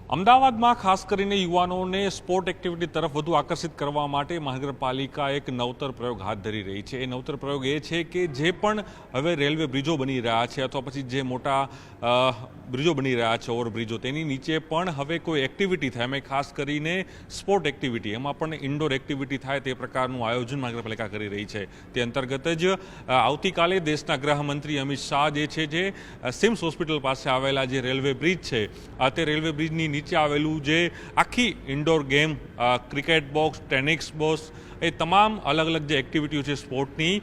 અમદાવાદમાં ખાસ કરીને યુવાનોને સ્પોર્ટ એક્ટિવિટી તરફ વધુ આકર્ષિત કરવા માટે મહાનગરપાલિકા એક નવતર પ્રયોગ હાથ ધરી રહી છે। એ નવતર પ્રયોગ એ છે કે જે પણ હવે રેલવે બ્રિજો બની રહ્યા છે અથવા પછી જે મોટા બ્રિજો બની રહ્યા છે ઓવરબ્રિજો, તેની નીચે પણ હવે કોઈ એક્ટિવિટી થાય, એમાં ખાસ કરીને સ્પોર્ટ એક્ટિવિટી, એમાં પણ ઇન્ડોર એક્ટિવિટી થાય તે પ્રકારનું આયોજન મહાનગરપાલિકા કરી રહી છે। તે અંતર્ગત જ આવતીકાલે દેશના ગૃહમંત્રી અમિત શાહ જે છે જે સિમ્સ હોસ્પિટલ પાસે આવેલા જે રેલવે બ્રિજ છે તે રેલવે બ્રિજની નીચે આવેલું જે આખી indoor game, cricket box, tennis box, એ તમામ અલગ અલગ જે એક્ટિવિટીઓ છે સ્પોર્ટની,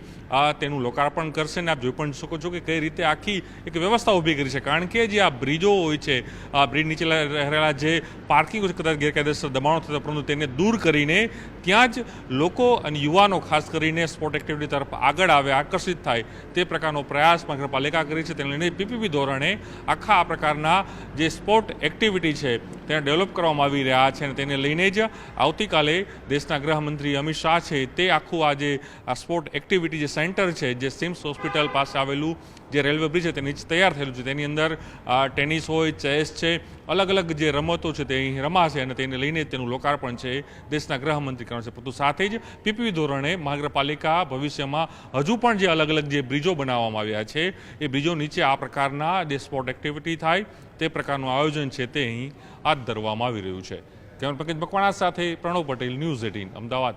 તેનું લોકાર્પણ કરશે। અને આપ જોઈ પણ શકો છો કે કઈ રીતે આખી એક વ્યવસ્થા ઊભી કરી છે, કારણ કે જે આ બ્રિજો હોય છે, આ બ્રિજ નીચે રહેલા જે પાર્કિંગ કદાચ ગેરકાયદેસર દબાણો થતા, પરંતુ તેને દૂર કરીને ત્યાં જ લોકો અને યુવાનો ખાસ કરીને સ્પોર્ટ એક્ટિવિટી તરફ આગળ આવે, આકર્ષિત થાય તે પ્રકારનો પ્રયાસ મહાનગરપાલિકા કરી છે। તેને લઈને પીપીપી ધોરણે આખા આ પ્રકારના જે સ્પોર્ટ એક્ટિવિટી છે તેને ડેવલપ કરવામાં આવી રહ્યા છે। અને તેને લઈને જ આવતીકાલે દેશના ગૃહમંત્રી અમિત શાહ છે તે આખું આ જે સ્પોર્ટ એક્ટિવિટી જે સેન્ટર છે, જે સિમ્સ હોસ્પિટલ પાસે આવેલું જે રેલવે બ્રિજ છે તે નીચે તૈયાર થયેલું છે, તેની અંદર ટેનિસ હોય, ચેસ છે, અલગ અલગ જે રમતો છે તે અહીં રમાશે અને તેને લઈને તેનું લોકાર્પણ છે દેશના ગૃહમંત્રી કરશે। પરંતુ સાથે જ પીપીપી ધોરણે મહાનગરપાલિકા ભવિષ્યમાં હજુ પણ જે અલગ અલગ જે બ્રિજો બનાવવામાં આવ્યા છે એ બ્રિજો નીચે આ પ્રકારના જે સ્પોર્ટ એક્ટિવિટી થાય તે પ્રકારનું આયોજન છે તે અહીં હાથ ધરવામાં આવી રહ્યું છે। કેમેરા પંકજ મકવાણા સાથે પ્રણવ પટેલ, ન્યૂઝ 18 અમદાવાદ।